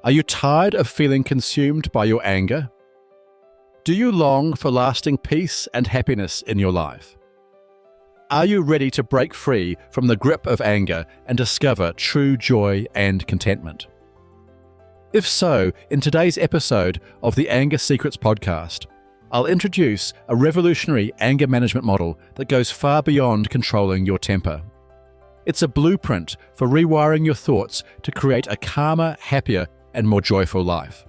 Are you tired of feeling consumed by your anger? Do you long for lasting peace and happiness in your life? Are you ready to break free from the grip of anger and discover true joy and contentment? If so, in today's episode of the Anger Secrets podcast, I'll introduce a revolutionary anger management model that goes far beyond controlling your temper. It's a blueprint for rewiring your thoughts to create a calmer, happier, and more joyful life.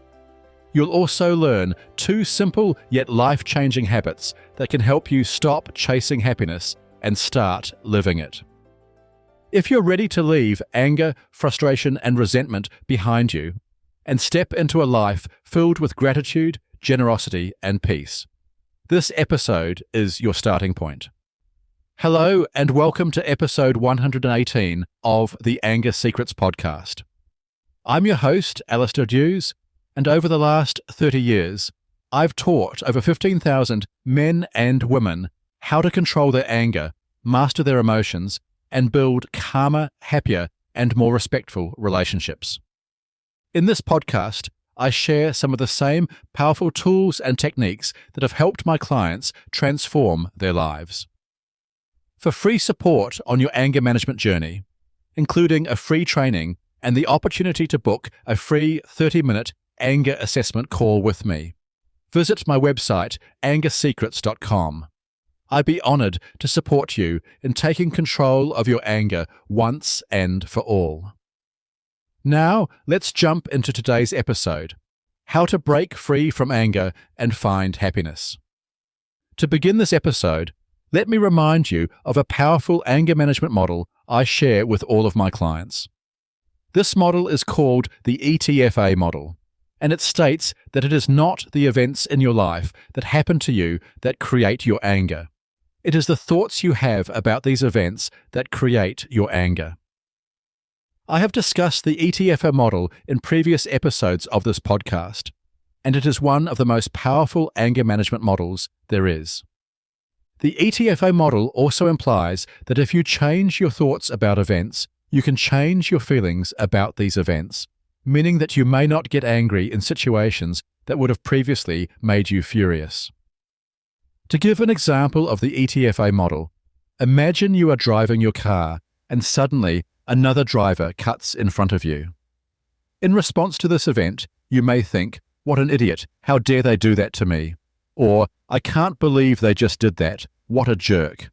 You'll also learn 2 simple yet life-changing habits that can help you stop chasing happiness and start living it. If you're ready to leave anger, frustration, and resentment behind you and step into a life filled with gratitude, generosity, and peace, this episode is your starting point. Hello, and welcome to episode 118 of the Anger Secrets podcast. I'm your host, Alastair Duhs, and over the last 30 years, I've taught over 15,000 men and women how to control their anger, master their emotions, and build calmer, happier, and more respectful relationships. In this podcast, I share some of the same powerful tools and techniques that have helped my clients transform their lives. For free support on your anger management journey, including a free training and the opportunity to book a free 30-minute anger assessment call with me, visit my website, angersecrets.com. I'd be honored to support you in taking control of your anger once and for all. Now, let's jump into today's episode, how to break free from anger and find happiness. To begin this episode, let me remind you of a powerful anger management model I share with all of my clients. This model is called the ETFA model, and it states that it is not the events in your life that happen to you that create your anger. It is the thoughts you have about these events that create your anger. I have discussed the ETFA model in previous episodes of this podcast, and it is one of the most powerful anger management models there is. The ETFA model also implies that if you change your thoughts about events, you can change your feelings about these events, meaning that you may not get angry in situations that would have previously made you furious. To give an example of the ETFA model, imagine you are driving your car and suddenly another driver cuts in front of you. In response to this event, you may think, "What an idiot, how dare they do that to me?" Or, "I can't believe they just did that, what a jerk."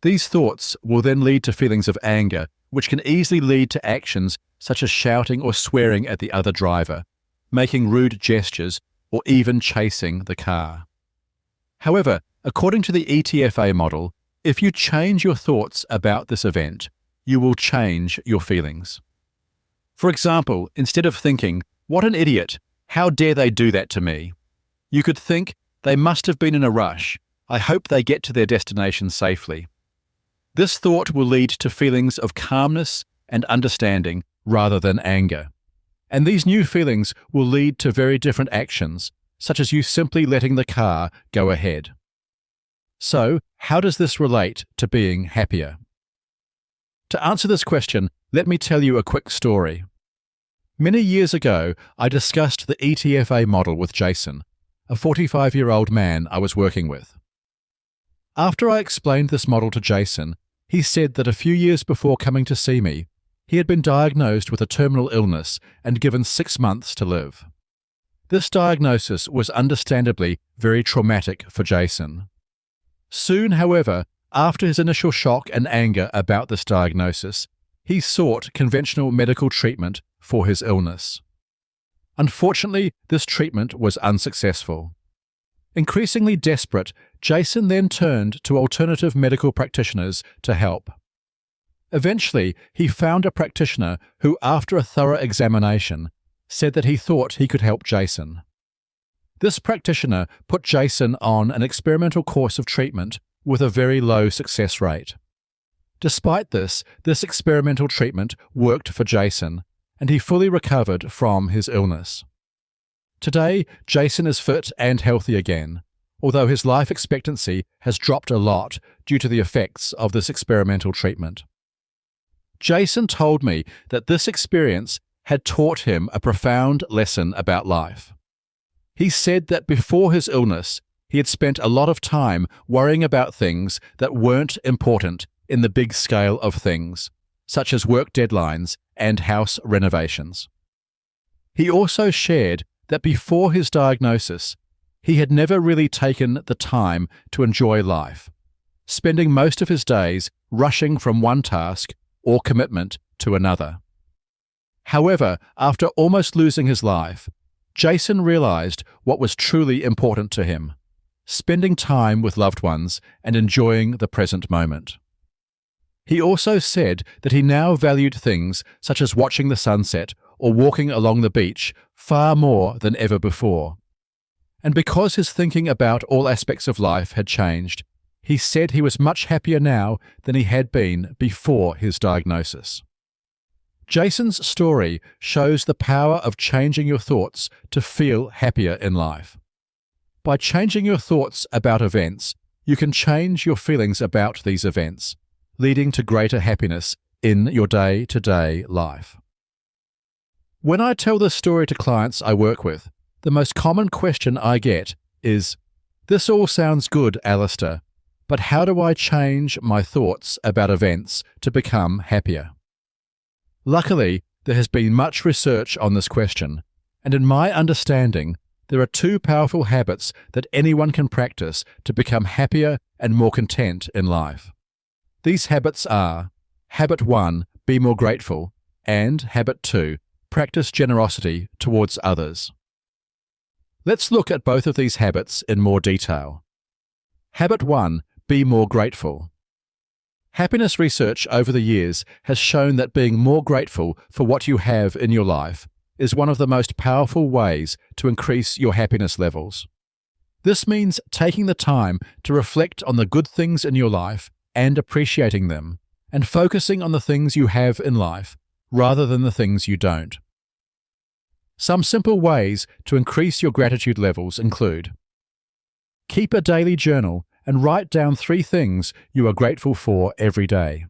These thoughts will then lead to feelings of anger, which can easily lead to actions such as shouting or swearing at the other driver, making rude gestures, or even chasing the car. However, according to the ETFA model, if you change your thoughts about this event, you will change your feelings. For example, instead of thinking, "What an idiot, how dare they do that to me?" you could think, "They must have been in a rush. I hope they get to their destination safely." This thought will lead to feelings of calmness and understanding rather than anger. And these new feelings will lead to very different actions, such as you simply letting the car go ahead. So, how does this relate to being happier? To answer this question, let me tell you a quick story. Many years ago, I discussed the ETFA model with Jason, a 45-year-old man I was working with. After I explained this model to Jason, he said that a few years before coming to see me, he had been diagnosed with a terminal illness and given 6 months to live. This diagnosis was understandably very traumatic for Jason. Soon, however, after his initial shock and anger about this diagnosis, he sought conventional medical treatment for his illness. Unfortunately, this treatment was unsuccessful. Increasingly desperate, Jason then turned to alternative medical practitioners to help. Eventually, he found a practitioner who, after a thorough examination, said that he thought he could help Jason. This practitioner put Jason on an experimental course of treatment with a very low success rate. Despite this experimental treatment worked for Jason, and he fully recovered from his illness. Today, Jason is fit and healthy again, although his life expectancy has dropped a lot due to the effects of this experimental treatment. Jason told me that this experience had taught him a profound lesson about life. He said that before his illness, he had spent a lot of time worrying about things that weren't important in the big scale of things, such as work deadlines and house renovations. He also shared that before his diagnosis, he had never really taken the time to enjoy life, spending most of his days rushing from one task or commitment to another. However, after almost losing his life, Jason realized what was truly important to him: spending time with loved ones and enjoying the present moment. He also said that he now valued things such as watching the sunset or walking along the beach far more than ever before. And because his thinking about all aspects of life had changed, he said he was much happier now than he had been before his diagnosis. Jason's story shows the power of changing your thoughts to feel happier in life. By changing your thoughts about events, you can change your feelings about these events, leading to greater happiness in your day-to-day life. When I tell this story to clients I work with, the most common question I get is, "This all sounds good, Alastair, but how do I change my thoughts about events to become happier?" Luckily, there has been much research on this question, and in my understanding, there are two powerful habits that anyone can practice to become happier and more content in life. These habits are: Habit 1, be more grateful, and Habit 2, practice generosity towards others. Let's look at both of these habits in more detail. Habit 1, be more grateful. Happiness research over the years has shown that being more grateful for what you have in your life is one of the most powerful ways to increase your happiness levels. This means taking the time to reflect on the good things in your life and appreciating them, and focusing on the things you have in life rather than the things you don't. Some simple ways to increase your gratitude levels include: keep a daily journal and write down 3 things you are grateful for every day.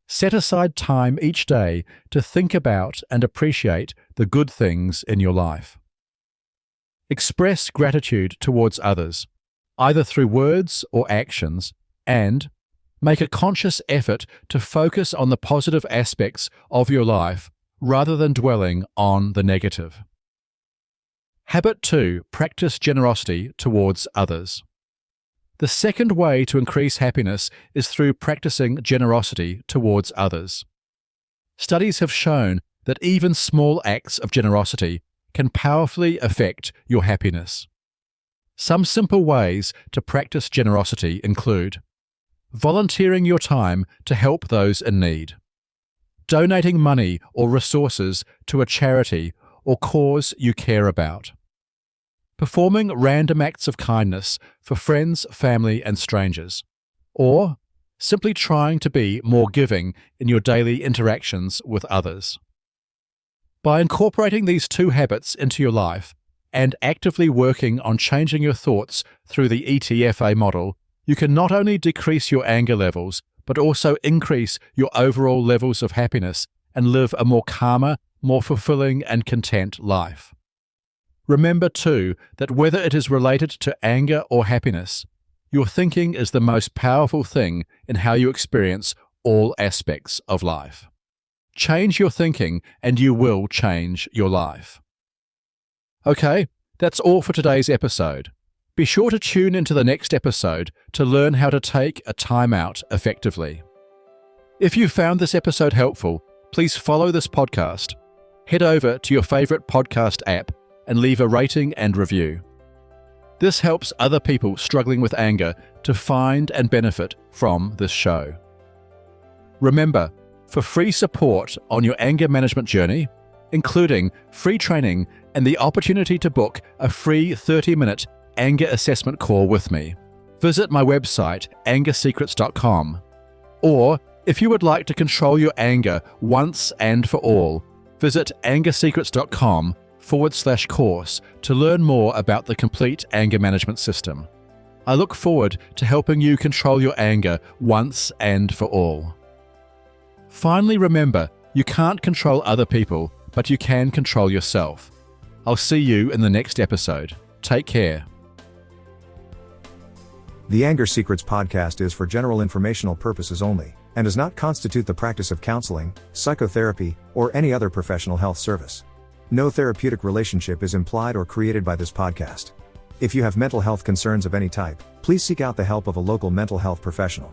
Set aside time each day to think about and appreciate the good things in your life. Express gratitude towards others, either through words or actions, and make a conscious effort to focus on the positive aspects of your life rather than dwelling on the negative. Habit 2, practice generosity towards others. The second way to increase happiness is through practicing generosity towards others. Studies have shown that even small acts of generosity can powerfully affect your happiness. Some simple ways to practice generosity include: volunteering your time to help those in need, donating money or resources to a charity or cause you care about, performing random acts of kindness for friends, family, and strangers, or simply trying to be more giving in your daily interactions with others. By incorporating these 2 habits into your life and actively working on changing your thoughts through the ETFA model, you can not only decrease your anger levels, but also increase your overall levels of happiness and live a more calmer, more fulfilling, and content life. Remember too that whether it is related to anger or happiness, your thinking is the most powerful thing in how you experience all aspects of life. Change your thinking and you will change your life. Okay, that's all for today's episode. Be sure to tune into the next episode to learn how to take a time out effectively. If you found this episode helpful, please follow this podcast, head over to your favorite podcast app, and leave a rating and review. This helps other people struggling with anger to find and benefit from this show. Remember, for free support on your anger management journey, including free training and the opportunity to book a free 30-minute anger assessment call with me, visit my website, angersecrets.com. Or, if you would like to control your anger once and for all, visit angersecrets.com/course to learn more about the complete anger management system. I look forward to helping you control your anger once and for all. Finally, remember, you can't control other people, but you can control yourself. I'll see you in the next episode. Take care. The Anger Secrets podcast is for general informational purposes only, and does not constitute the practice of counseling, psychotherapy, or any other professional health service. No therapeutic relationship is implied or created by this podcast. If you have mental health concerns of any type, please seek out the help of a local mental health professional.